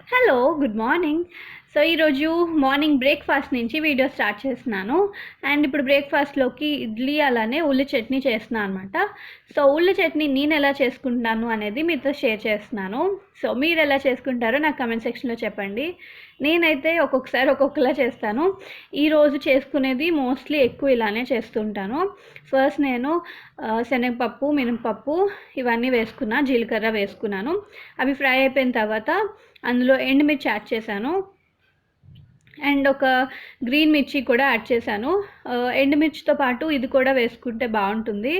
Hello, good morning. So, ఈరోజు morning breakfast నుంచి video start చేస్తున్నాను. అండ్ ఇప్పుడు బ్రేక్‌ఫాస్ట్‌లోకి ఇడ్లీ అలానే ఉల్లి చట్నీ చేస్తున్నా అనమాట. సో, ఉల్లి చట్నీ నేనెలా చేసుకుంటాను అనేది మీతో షేర్ చేస్తున్నాను. సో, మీరెలా చేసుకుంటారో నాకు కామెంట్ సెక్షన్‌లో చెప్పండి. నేనైతే ఒక్కొక్కసారి ఒక్కొక్కలా చేస్తాను. ఈరోజు చేసుకునేది మోస్ట్‌లీ ఎక్కువ ఇలానే చేస్తుంటాను. ఫస్ట్ నేను శనగపప్పు, మినపప్పు ఇవన్నీ వేసుకున్నా, జీలకర్ర వేసుకున్నాను. అవి ఫ్రై అయిపోయిన తర్వాత అందులో ఎండుమిర్చి యాడ్ చేశాను. అండ్ ఒక గ్రీన్ మిర్చి కూడా యాడ్ చేశాను. ఎండుమిర్చితో పాటు ఇది కూడా వేసుకుంటే బాగుంటుంది.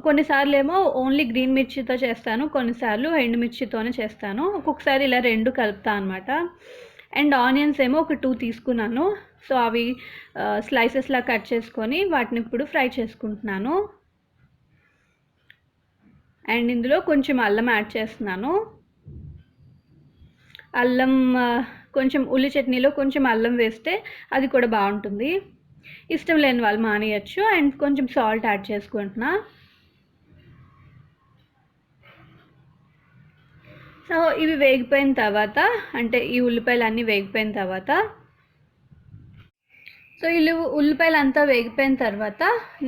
కొన్నిసార్లేమో ఓన్లీ గ్రీన్ మిర్చితో చేస్తాను, కొన్నిసార్లు ఎండుమిర్చితోనే చేస్తాను. ఒక్కొక్కసారి ఇలా రెండు కలుపుతా అనమాట. అండ్ ఆనియన్స్ ఏమో ఒక 2 తీసుకున్నాను. సో అవి స్లైసెస్లా కట్ చేసుకొని వాటిని ఇప్పుడు ఫ్రై చేసుకుంటున్నాను. అండ్ ఇందులో కొంచెం అల్లం యాడ్ చేస్తున్నాను. అల్లం కొంచెం ఉల్లి చట్నీలో కొంచెం అల్లం వేస్తే అది కూడా బాగుంటుంది. ఇష్టం లేని వాళ్ళు మానేయచ్చు. అండ్ కొంచెం సాల్ట్ యాడ్ చేసుకుంటున్నా. సో ఇవి వేగిపోయిన తర్వాత, అంటే ఈ ఉల్లిపాయలు అన్నీ వేగిపోయిన తర్వాత, సో ఉల్లిపాయలు అంతా వేగిపోయిన తర్వాత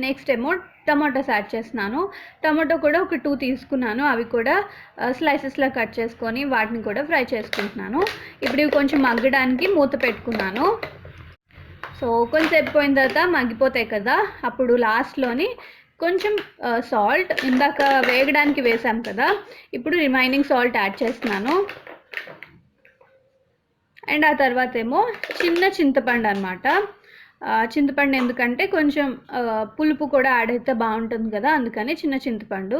నెక్స్ట్ ఏమో టమాటోస్ యాడ్ చేస్తున్నాను. టమాటో కూడా ఒక 2 తీసుకున్నాను. అవి కూడా స్లైసెస్లా కట్ చేసుకొని వాటిని కూడా ఫ్రై చేసుకుంటున్నాను. ఇప్పుడు ఇవి కొంచెం మగ్గడానికి మూత పెట్టుకున్నాను. సో కొంచెంసేపు పోయిన తర్వాత మగ్గిపోతాయి కదా, అప్పుడు లాస్ట్లోని కొంచెం సాల్ట్, ఇందాక వేగడానికి వేసాం కదా, ఇప్పుడు రిమైనింగ్ సాల్ట్ యాడ్ చేస్తున్నాను. అండ్ ఆ తర్వాత ఏమో చింతపండు అనమాట. చింతపండు ఎందుకంటే కొంచెం పులుపు కూడా యాడ్ అయితే బాగుంటుంది కదా, అందుకని చింతపండు.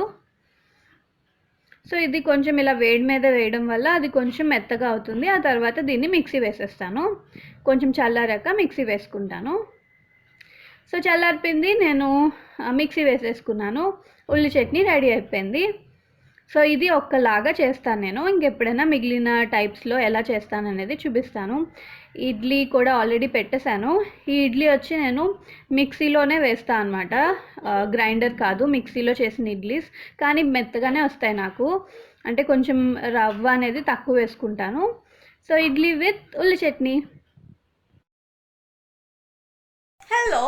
సో ఇది కొంచెం ఇలా వేడి మీద వేయడం వల్ల అది కొంచెం మెత్తగా అవుతుంది. ఆ తర్వాత దీన్ని మిక్సీ వేసేస్తాను. కొంచెం చల్లారాక మిక్సీ వేసుకుంటాను. సో చల్లారిపోయింది, నేను మిక్సీ వేసేసుకున్నాను. ఉల్లి చట్నీ రెడీ అయిపోయింది. సో ఇది ఒక్కలాగా చేస్తాను నేను. ఇంకెప్పుడైనా మిగిలిన టైప్స్లో ఎలా చేస్తాను అనేది చూపిస్తాను. ఇడ్లీ కూడా ఆల్రెడీ పెట్టేశాను. ఈ ఇడ్లీ వచ్చి నేను మిక్సీలోనే వేస్తాను అనమాట, గ్రైండర్ కాదు. మిక్సీలో చేసిన ఇడ్లీస్ కానీ మెత్తగానే వస్తాయి నాకు, అంటే కొంచెం రవ్వ అనేది తక్కువ వేసుకుంటాను. సో ఇడ్లీ విత్ ఉల్లి చట్నీ. హలో,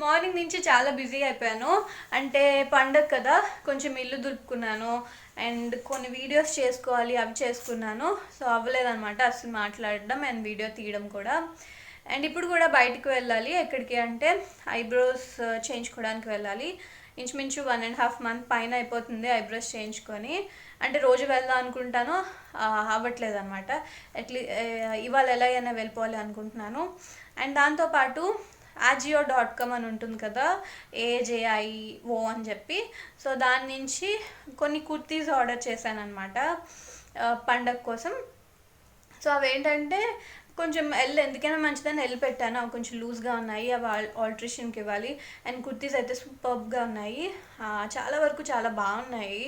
మార్నింగ్ నుంచి చాలా బిజీ అయిపోయాను. అంటే పండగ కదా, కొంచెం ఇల్లు దులుపుకున్నాను అండ్ కొన్ని వీడియోస్ చేసుకోవాలి, అవి చేసుకున్నాను. సో అవ్వలేదన్నమాట అసలు మాట్లాడడం అండ్ వీడియో తీయడం కూడా. అండ్ ఇప్పుడు కూడా బయటకు వెళ్ళాలి. ఎక్కడికి అంటే ఐబ్రోస్ చేయించుకోవడానికి వెళ్ళాలి. ఇంచుమించు 1.5 month పైన అయిపోతుంది ఐబ్రోస్ చేయించుకొని. అంటే రోజు వెళ్దాం అనుకుంటాను, అవ్వట్లేదు అనమాట. ఇవాళ ఎలా అయినా వెళ్ళిపోవాలి అనుకుంటున్నాను. అండ్ దాంతోపాటు ajio.com అని ఉంటుంది కదా, AJIO అని చెప్పి. సో దాని నుంచి కొన్ని కుర్తీస్ ఆర్డర్ చేశాను అనమాట పండగ కోసం. సో అవి ఏంటంటే కొంచెం ఎందుకైనా మంచిదని పెట్టాను. అవి కొంచెం లూజ్గా ఉన్నాయి, అవి ఆల్ట్రేషన్కి ఇవ్వాలి. అండ్ కుర్తీస్ అయితే సూపర్గా ఉన్నాయి, చాలా వరకు చాలా బాగున్నాయి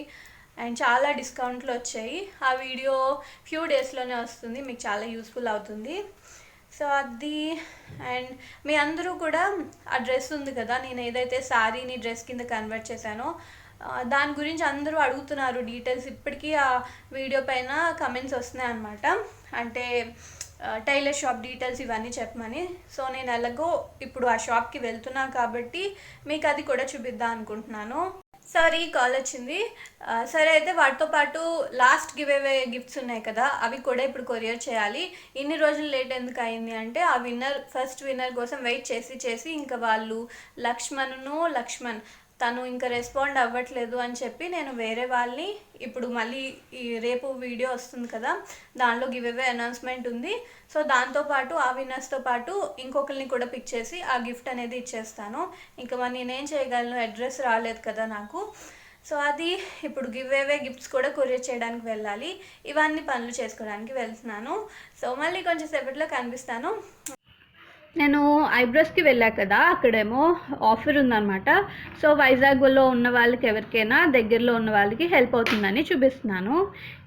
అండ్ చాలా డిస్కౌంట్లో వచ్చాయి. ఆ వీడియో ఫ్యూ డేస్లోనే వస్తుంది, మీకు చాలా యూస్ఫుల్ అవుతుంది. సో అది. అండ్ మీ అందరూ కూడా ఆ డ్రెస్ ఉంది కదా, నేను ఏదైతే శారీని డ్రెస్ కింద కన్వర్ట్ చేశానో దాని గురించి అందరూ అడుగుతున్నారు డీటెయిల్స్. ఇప్పటికీ ఆ వీడియో పైన కమెంట్స్ వస్తున్నాయి అన్నమాట, అంటే టైలర్ షాప్ డీటెయిల్స్ ఇవన్నీ చెప్పమని. సో నేను ఎలాగో ఇప్పుడు ఆ షాప్కి వెళ్తున్నాను కాబట్టి మీకు అది కూడా చూపిద్దాం అనుకుంటున్నాను. సారీ, కాల్ వచ్చింది. సరే అయితే వాటితో పాటు లాస్ట్ గివ్ అవే గిఫ్ట్స్ ఉన్నాయి కదా, అవి కూడా ఇప్పుడు కొరియర్ చేయాలి. ఇన్ని రోజులు లేట్ ఎందుకు అయింది అంటే ఆ ఫస్ట్ విన్నర్ కోసం వెయిట్ చేసి ఇంకా వాళ్ళు లక్ష్మణ్ తను ఇంకా రెస్పాండ్ అవ్వట్లేదు అని చెప్పి నేను వేరే వాళ్ళని ఇప్పుడు మళ్ళీ ఈ రేపు వీడియో వస్తుంది కదా, దానిలో గివ్ అవే అనౌన్స్మెంట్ ఉంది. సో దాంతోపాటు ఆ విన్నర్స్తో పాటు ఇంకొకరిని కూడా పిక్ చేసి ఆ గిఫ్ట్ అనేది ఇచ్చేస్తాను. ఇంకా మరి నేనేం చేయగలను, అడ్రస్ రాలేదు కదా నాకు. సో అది ఇప్పుడు గివ్ అవే గిఫ్ట్స్ కూడా కొరియర్ చేయడానికి వెళ్ళాలి. ఇవన్నీ పనులు చేసుకోవడానికి వెళ్తున్నాను. సో మళ్ళీ కొంచెం సేపట్లో కనిపిస్తాను. నేను ఐబ్రోస్కి వెళ్ళా కదా, అక్కడేమో ఆఫర్ ఉందన్నమాట. సో వైజాగ్లో ఉన్న వాళ్ళకి ఎవరికైనా దగ్గరలో ఉన్న వాళ్ళకి హెల్ప్ అవుతుందని చూపిస్తున్నాను.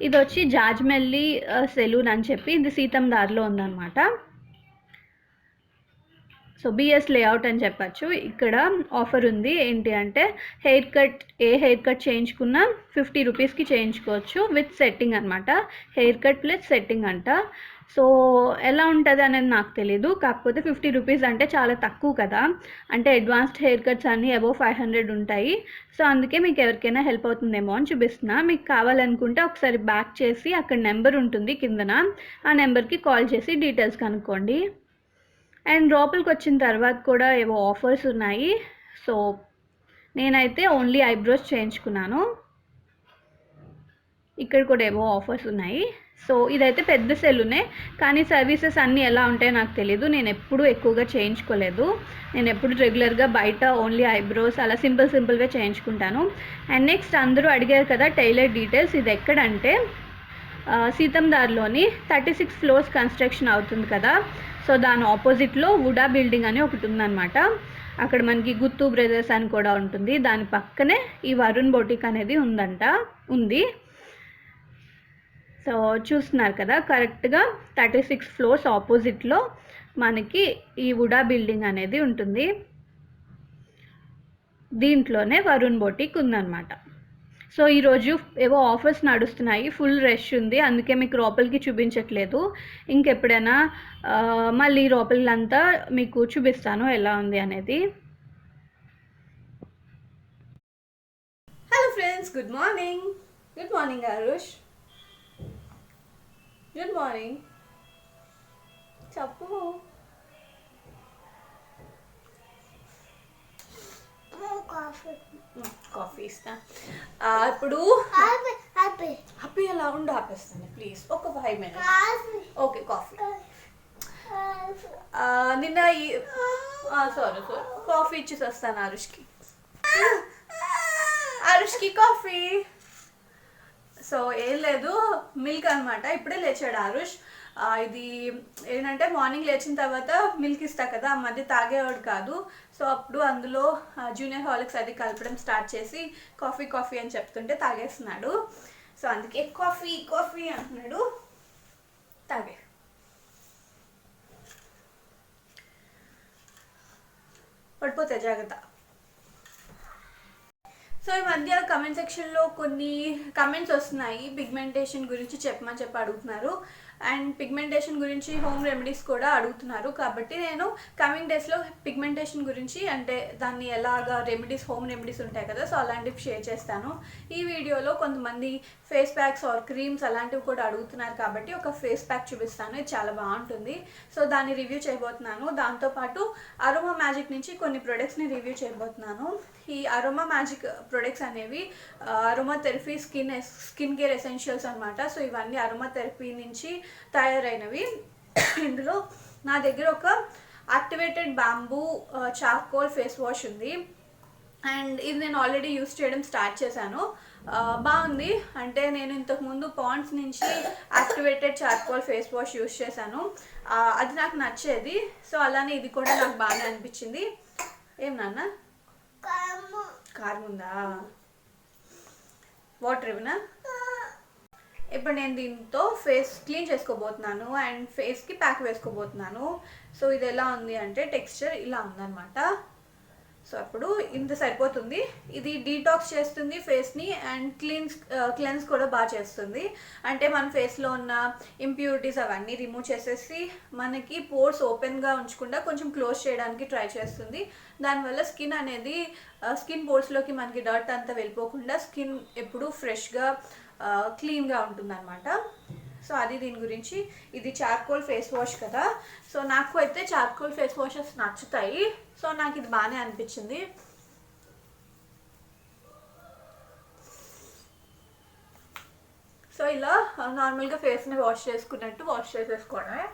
ఇది వచ్చి జాజ్మెల్లి సెలూన్ అని చెప్పి, ఇది సీతం దారిలో ఉందన్నమాట. సో బిఎస్ లేఅవుట్ అని చెప్పచ్చు. ఇక్కడ ఆఫర్ ఉంది. ఏంటి అంటే హెయిర్ కట్, ఏ హెయిర్ కట్ చేయించుకున్నా 50 రూపీస్కి చేయించుకోవచ్చు విత్ సెట్టింగ్ అనమాట. హెయిర్ కట్ ప్లస్ సెట్టింగ్ అంట. సో ఎలా ఉంటుంది అనేది నాకు తెలీదు, కాకపోతే 50 రూపీస్ అంటే చాలా తక్కువ కదా. అంటే అడ్వాన్స్డ్ హెయిర్ కట్స్ అన్నీ అబోవ్ 500 ఉంటాయి. సో అందుకే మీకు ఎవరికైనా హెల్ప్ అవుతుందేమో అని చూపిస్తున్నా. మీకు కావాలనుకుంటే ఒకసారి బ్యాక్ చేసి అక్కడ నెంబర్ ఉంటుంది కిందన, ఆ నెంబర్కి కాల్ చేసి డీటెయిల్స్ కనుక్కోండి. అండ్ లోపలికి వచ్చిన తర్వాత కూడా ఏవో ఆఫర్స్ ఉన్నాయి. సో నేనైతే ఓన్లీ ఐబ్రోస్ చేయించుకున్నాను. ఇక్కడ కూడా ఏవో ఆఫర్స్ ఉన్నాయి. సో ఇదైతే పెద్ద సెలూనే, కానీ సర్వీసెస్ అన్నీ ఎలా ఉంటాయో నాకు తెలీదు. నేను ఎప్పుడూ ఎక్కువగా చేయించుకోలేదు. నేను ఎప్పుడు రెగ్యులర్గా బయట ఓన్లీ ఐబ్రోస్ అలా సింపుల్గా చేయించుకుంటాను. అండ్ నెక్స్ట్ అందరూ అడిగారు కదా టైలర్ డీటెయిల్స్. ఇది ఎక్కడంటే సీతందార్లోని 36 ఫ్లోర్స్ కన్స్ట్రక్షన్ అవుతుంది కదా. సో దాని ఆపోజిట్లో వుడా బిల్డింగ్ అని ఒకటి ఉందన్నమాట. అక్కడ మనకి గుత్తు బ్రదర్స్ అని కూడా ఉంటుంది. దాని పక్కనే ఈ వరుణ్ బొటిక్ అనేది ఉంది. సో చూస్తున్నారు కదా, కరెక్ట్గా 36 ఫ్లోర్స్ ఆపోజిట్లో మనకి ఈ వుడా బిల్డింగ్ అనేది ఉంటుంది. దీంట్లోనే వరుణ్ బొటిక్ ఉందన్నమాట. సో ఈరోజు ఏవో ఆఫర్స్ నడుస్తున్నాయి, ఫుల్ రష్ ఉంది, అందుకే మీకు లోపలికి చూపించట్లేదు. ఇంకెప్పుడైనా మళ్ళీ లోపలంతా మీకు చూపిస్తాను ఎలా ఉంది అనేది. Hello friends, good morning Aarush. Good morning చెప్పు. కాఫీ ఇస్తా ఇప్పుడు. హ్యాపీ ఎలా ఉండి ఆపేస్తాను ప్లీజ్, ఒక 5 minutes. Okay coffee. నిన్న సారీ కాఫీ ఇచ్చేసి వస్తాను ఆరుష్కి కాఫీ. సో ఏం లేదు, మిల్క్ అనమాట. ఇప్పుడే లేచాడు ఆరుష్. ఇది ఏంటంటే మార్నింగ్ లేచిన తర్వాత మిల్క్ ఇస్తా కదా, ఆ మధ్య తాగేవాడు కాదు. సో అప్పుడు అందులో జూనియర్ హార్లిక్స్ అది కలపడం స్టార్ట్ చేసి కాఫీ అని చెప్తుంటే తాగేస్తున్నాడు. సో అందుకే కాఫీ అంటున్నాడు. తాగే. పడిపోతే జాగ్రత్త. సో ఈ మధ్య కమెంట్ సెక్షన్లో కొన్ని కమెంట్స్ వస్తున్నాయి, పిగ్మెంటేషన్ గురించి చెప్పి అడుగుతున్నారు. అండ్ పిగ్మెంటేషన్ గురించి హోమ్ రెమెడీస్ కూడా అడుగుతున్నారు. కాబట్టి నేను కమింగ్ డేస్లో పిగ్మెంటేషన్ గురించి, అంటే దాన్ని ఎలాగా హోమ్ రెమెడీస్ ఉంటాయి కదా, సో అలాంటివి షేర్ చేస్తాను. ఈ వీడియోలో కొంతమంది ఫేస్ ప్యాక్స్ ఆర్ క్రీమ్స్ అలాంటివి కూడా అడుగుతున్నారు, కాబట్టి ఒక ఫేస్ ప్యాక్ చూపిస్తాను. ఇది చాలా బాగుంటుంది. సో దాన్ని రివ్యూ చేయబోతున్నాను. దాంతోపాటు అరోమా మ్యాజిక్ నుంచి కొన్ని ప్రొడక్ట్స్ని రివ్యూ చేయబోతున్నాను. ఈ అరోమా మ్యాజిక్ ప్రొడక్ట్స్ అనేవి aroma therapy skin care essentials అనమాట. సో ఇవన్నీ అరోమా థెరపీ నుంచి తయారైనవి. ఇందులో నా దగ్గర ఒక activated bamboo charcoal face wash ఉంది. అండ్ ఇది నేను ఆల్రెడీ యూస్ చేయడం స్టార్ట్ చేశాను. బాగుంది. అంటే నేను ఇంతకుముందు పాండ్స్ నుంచి activated charcoal face wash use చేశాను, అది నాకు నచ్చేది. సో అలానే ఇది కూడా నాకు బాగానే అనిపించింది. ఏం నాన్న కారం ఉందా? వాటర్ ఇవ్వనా? ఇప్పుడు నేను దీంతో ఫేస్ క్లీన్ చేసుకోబోతున్నాను అండ్ ఫేస్కి ప్యాక్ వేసుకోబోతున్నాను. సో ఇది ఎలా ఉంది అంటే టెక్స్చర్ ఇలా ఉందన్నమాట. సో అప్పుడు ఇంత సరిపోతుంది. ఇది డీటాక్స్ చేస్తుంది ఫేస్ని అండ్ క్లెన్స్ కూడా బాగా చేస్తుంది. అంటే మన ఫేస్లో ఉన్న ఇంప్యూరిటీస్ అవన్నీ రిమూవ్ చేసేసి మనకి పోర్స్ ఓపెన్గా ఉంచకుండా కొంచెం క్లోజ్ చేయడానికి ట్రై చేస్తుంది. దానివల్ల స్కిన్ పోర్స్లోకి మనకి డర్ట్ అంతా వెళ్ళిపోకుండా స్కిన్ ఎప్పుడూ ఫ్రెష్గా క్లీన్గా ఉంటుందన్నమాట. సో అది దీని గురించి. ఇది చార్కోల్ ఫేస్ వాష్ కదా, సో నాకు అయితే చార్కోల్ ఫేస్ వాషెస్ నచ్చుతాయి. సో నాకు ఇది బాగానే అనిపించింది. సో ఇలా నార్మల్గా ఫేస్ని వాష్ చేసుకున్నట్టు వాష్ చేసేసుకోవడమే.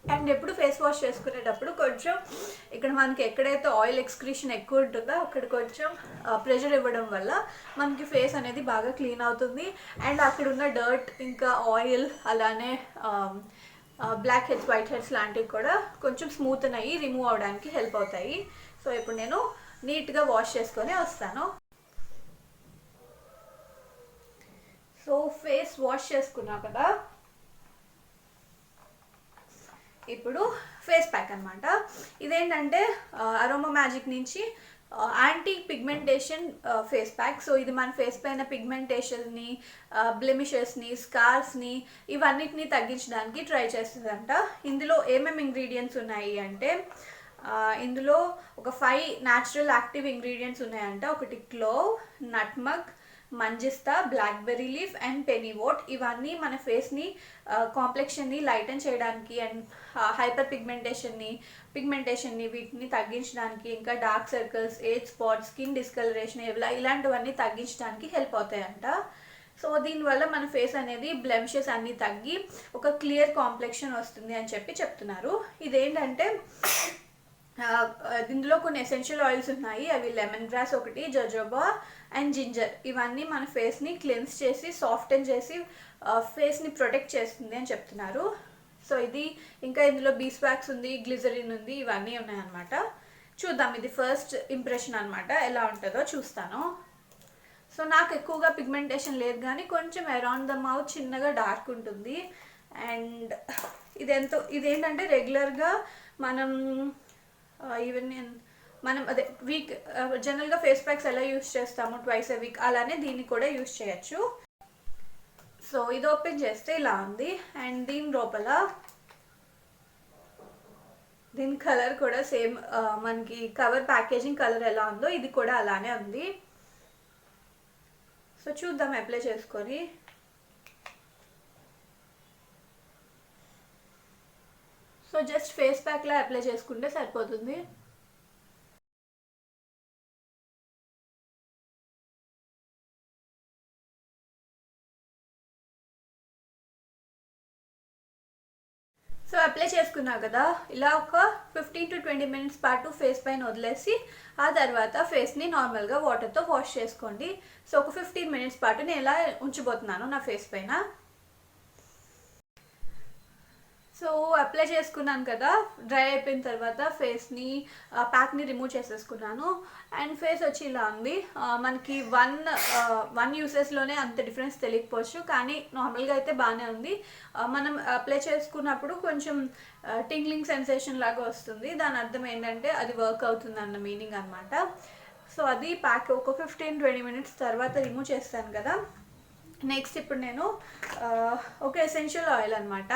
అండ్ ఎప్పుడు ఫేస్ వాష్ చేసుకునేటప్పుడు కొంచెం ఇక్కడ మనకి ఎక్కడైతే ఆయిల్ ఎక్స్క్రీషన్ ఎక్కువ ఉంటుందో అక్కడ కొంచెం ప్రెషర్ ఇవ్వడం వల్ల మనకి ఫేస్ అనేది బాగా క్లీన్ అవుతుంది. అండ్ అక్కడ ఉన్న డర్ట్, ఇంకా ఆయిల్, అలానే బ్లాక్ హెడ్స్, వైట్ హెడ్స్ లాంటివి కూడా కొంచెం స్మూత్ అయ్యి రిమూవ్ అవడానికి హెల్ప్ అవుతాయి. సో ఇప్పుడు నేను నీట్గా వాష్ చేసుకొని వస్తాను. సో ఫేస్ వాష్ చేసుకున్నా కదా, ఇప్పుడు ఫేస్ ప్యాక్ అనమాట. ఇదేంటంటే అరోమా మ్యాజిక్ నుంచి anti pigmentation face pack. So ఇది మన ఫేస్ పైన పిగ్మెంటేషన్ని, బ్లెమిషెస్ని, స్కార్స్ని ఇవన్నిటిని తగ్గించడానికి ట్రై చేస్తుందంట. ఇందులో ఏమేమి ఇంగ్రీడియంట్స్ ఉన్నాయి అంటే ఇందులో ఒక 5 న్యాచురల్ యాక్టివ్ ఇంగ్రీడియంట్స్ ఉన్నాయంట. ఒకటి క్లోవ్, నట్మగ్, మంజిస్తా, బ్లాక్బెర్రీ లీఫ్ అండ్ పెనీవోట్. ఇవన్నీ మన ఫేస్ని కాంప్లెక్షన్ని లైటన్ చేయడానికి అండ్ హైపర్ పిగ్మెంటేషన్ని వీటిని తగ్గించడానికి, ఇంకా dark circles, age spots, skin discolouration ఇలాంటివన్నీ తగ్గించడానికి హెల్ప్ అవుతాయంట. సో దీనివల్ల మన ఫేస్ అనేది బ్లెమిషెస్ అన్నీ తగ్గి ఒక క్లియర్ కాంప్లెక్షన్ వస్తుంది అని చెప్తున్నారు. ఇదేంటంటే ఇందులో కొన్ని ఎసెన్షియల్ ఆయిల్స్ ఉన్నాయి. అవి లెమన్ గ్రాస్ ఒకటి, జోజోబా అండ్ జింజర్. ఇవన్నీ మన ఫేస్ని క్లెన్స్ చేసి సాఫ్టెన్ చేసి ఫేస్ని ప్రొటెక్ట్ చేస్తుంది అని చెప్తున్నారు. సో ఇది ఇంకా ఇందులో బీస్వాక్స్ ఉంది, గ్లిజరిన్ ఉంది, ఇవన్నీ ఉన్నాయన్నమాట. చూద్దాం, ఇది ఫస్ట్ ఇంప్రెషన్ అనమాట, ఎలా ఉంటుందో చూస్తాను. సో నాకు ఎక్కువగా పిగ్మెంటేషన్ లేదు కానీ కొంచెం అరౌండ్ ద మౌత్ చిన్నగా డార్క్ ఉంటుంది. అండ్ ఇదేంటంటే రెగ్యులర్గా మనం అదే వీక్ జనరల్గా ఫేస్ ప్యాక్స్ ఎలా యూస్ చేస్తాము ట్వైస్ ఎ వీక్, అలానే దీన్ని కూడా యూస్ చేయొచ్చు. సో ఇది ఓపెన్ చేస్తే ఇలా ఉంది. అండ్ దీని లోపల దీని కలర్ కూడా సేమ్ మనకి కవర్ ప్యాకేజింగ్ కలర్ ఎలా ఉందో ఇది కూడా అలానే ఉంది. సో చూద్దాం అప్లై చేసుకొని. సో జస్ట్ ఫేస్ ప్యాక్లా అప్లై చేసుకుంటే సరిపోతుంది. సో అప్లై చేసుకున్నా కదా, ఇలా ఒక 15 to 20 మినిట్స్ పాటు ఫేస్ పైన వదిలేసి ఆ తర్వాత ఫేస్ని నార్మల్గా వాటర్తో వాష్ చేసుకోండి. సో ఒక 15 మినిట్స్ పాటు నేను ఇలా ఉంచిపోతున్నాను నా ఫేస్ పైన. సో అప్లై చేసుకున్నాను కదా, డ్రై అయిపోయిన తర్వాత ఫేస్ని ప్యాక్ని రిమూవ్ చేసేసుకున్నాను. అండ్ ఫేస్ వచ్చి ఇలా ఉంది. మనకి వన్ యూసెస్లోనే అంత డిఫరెన్స్ తెలియకపోవచ్చు, కానీ నార్మల్గా అయితే బాగానే ఉంది. మనం అప్లై చేసుకున్నప్పుడు కొంచెం టింగ్లింగ్ సెన్సేషన్ లాగా వస్తుంది. దాని అర్థం ఏంటంటే అది వర్క్ అవుతుంది అన్న మీనింగ్ అనమాట. సో అది ప్యాక్ ఒక 15-20 మినిట్స్ తర్వాత రిమూవ్ చేస్తాను కదా. నెక్స్ట్ ఇప్పుడు నేను ఒక ఎసెన్షియల్ ఆయిల్ అనమాట.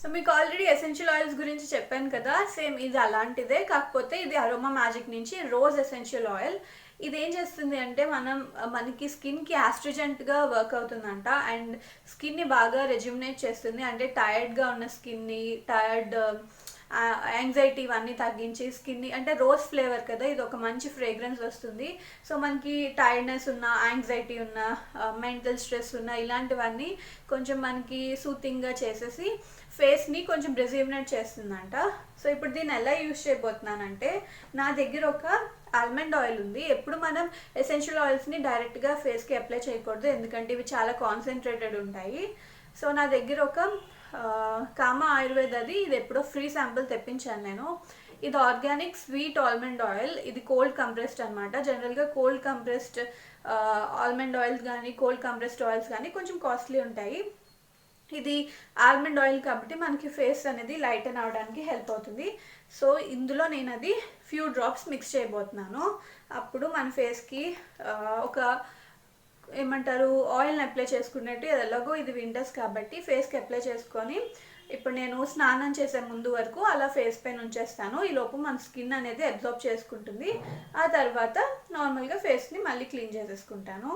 సో మీకు ఆల్రెడీ ఎసెన్షియల్ ఆయిల్స్ గురించి చెప్పాను కదా, సేమ్ ఇది అలాంటిదే, కాకపోతే ఇది అరోమా మ్యాజిక్ నుంచి రోజ్ ఎసెన్షియల్ ఆయిల్. ఇది ఏం చేస్తుంది అంటే మనకి స్కిన్కి ఆస్ట్రిజెంట్గా వర్క్ అవుతుందంట. అండ్ స్కిన్ని బాగా రెజ్యూమినేట్ చేస్తుంది. అంటే టైర్డ్గా ఉన్న స్కిన్ని, యాంగ్జైటీ ఇవన్నీ తగ్గించి స్కిన్ని, అంటే రోజ్ ఫ్లేవర్ కదా, ఇది ఒక మంచి ఫ్రేగ్రెన్స్ వస్తుంది. సో మనకి టైర్డ్నెస్ ఉన్న, యాంగ్జైటీ ఉన్న, మెంటల్ స్ట్రెస్ ఉన్న ఇలాంటివన్నీ కొంచెం మనకి సూతింగ్గా చేసేసి ఫేస్ని కొంచెం రెజ్యూమినేట్ చేస్తుందంట. సో ఇప్పుడు దీన్ని ఎలా యూజ్ చేయబోతున్నానంటే, నా దగ్గర ఒక ఆల్మండ్ ఆయిల్ ఉంది. ఎప్పుడు మనం ఎసెన్షియల్ ఆయిల్స్ని డైరెక్ట్గా ఫేస్కి అప్లై చేయకూడదు, ఎందుకంటే ఇవి చాలా కాన్సన్ట్రేటెడ్ ఉంటాయి. సో నా దగ్గర ఒక కామా ఆయుర్వేద ఇది ఎప్పుడో ఫ్రీ శాంపుల్ తెప్పించాను నేను. ఇది ఆర్గానిక్ స్వీట్ ఆల్మండ్ ఆయిల్. ఇది కోల్డ్ కంప్రెస్డ్ అనమాట. జనరల్గా కోల్డ్ కంప్రెస్డ్ ఆల్మండ్ ఆయిల్స్ కానీ కోల్డ్ కంప్రెస్డ్ ఆయిల్స్ కానీ కొంచెం కాస్ట్లీ ఉంటాయి. ఇది ఆల్మండ్ ఆయిల్ కాబట్టి మనకి ఫేస్ అనేది లైటన్ అవడానికి హెల్ప్ అవుతుంది. సో ఇందులో నేను అది ఫ్యూ డ్రాప్స్ మిక్స్ చేయబోతున్నాను. అప్పుడు మన ఫేస్కి ఒక ఏమంటారు ఆయిల్ని అప్లై చేసుకున్నట్టు, ఎలాగో ఇది వింటర్స్ కాబట్టి ఫేస్కి అప్లై చేసుకొని ఇప్పుడు నేను స్నానం చేసే ముందు వరకు అలా ఫేస్ పైన ఉంచేస్తాను. ఈలోపు మన స్కిన్ అనేది అబ్జార్బ్ చేసుకుంటుంది. ఆ తర్వాత నార్మల్గా ఫేస్ని మళ్ళీ క్లీన్ చేసేసుకుంటాను.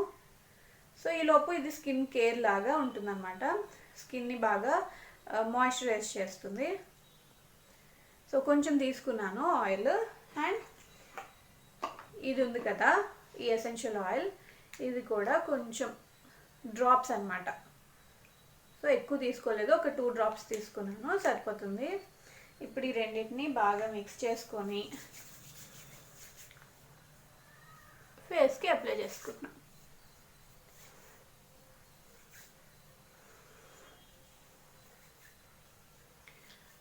సో ఈలోపు ఇది స్కిన్ కేర్ లాగా ఉంటుందన్నమాట. స్కిన్ని బాగా మాయిశ్చరైజ్ చేస్తుంది. సో కొంచెం తీసుకున్నాను ఆయిల్. అండ్ ఇది ఉంది కదా ఈ ఎసెన్షియల్ ఆయిల్, ఇది కూడా కొంచెం డ్రాప్స్ అనమాట. సో ఎక్కువ తీసుకోలేదు, ఒక 2 డ్రాప్స్ తీసుకున్నాను, సరిపోతుంది. ఇప్పుడు ఈ రెండింటిని బాగా మిక్స్ చేసుకొని ఫేస్కి అప్లై చేసుకుంటున్నాను.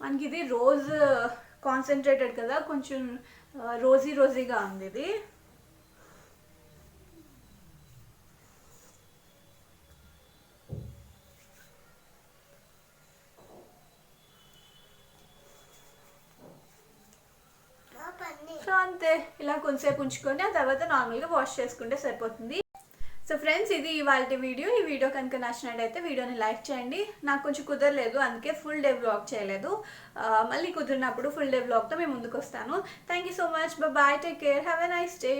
మనకి ఇది రోజ్ కాన్సన్ట్రేటెడ్ కదా, కొంచెం రోజీగా ఉంది ఇది. ఇలా కొంచెంసేపు ఉంచుకొని ఆ తర్వాత నార్మల్గా వాష్ చేసుకుంటే సరిపోతుంది. సో ఫ్రెండ్స్, ఇది ఇవాళ వీడియో. ఈ వీడియో కనుక నచ్చినట్టయితే వీడియోని లైక్ చేయండి. నాకు కొంచెం కుదరలేదు, అందుకే ఫుల్ డే వ్లాగ్ చేయలేదు. మళ్ళీ కుదిరినప్పుడు ఫుల్ డే వ్లాగ్తో మేము ముందుకు వస్తాను. Thank you so much. Bye, take care, have a nice day.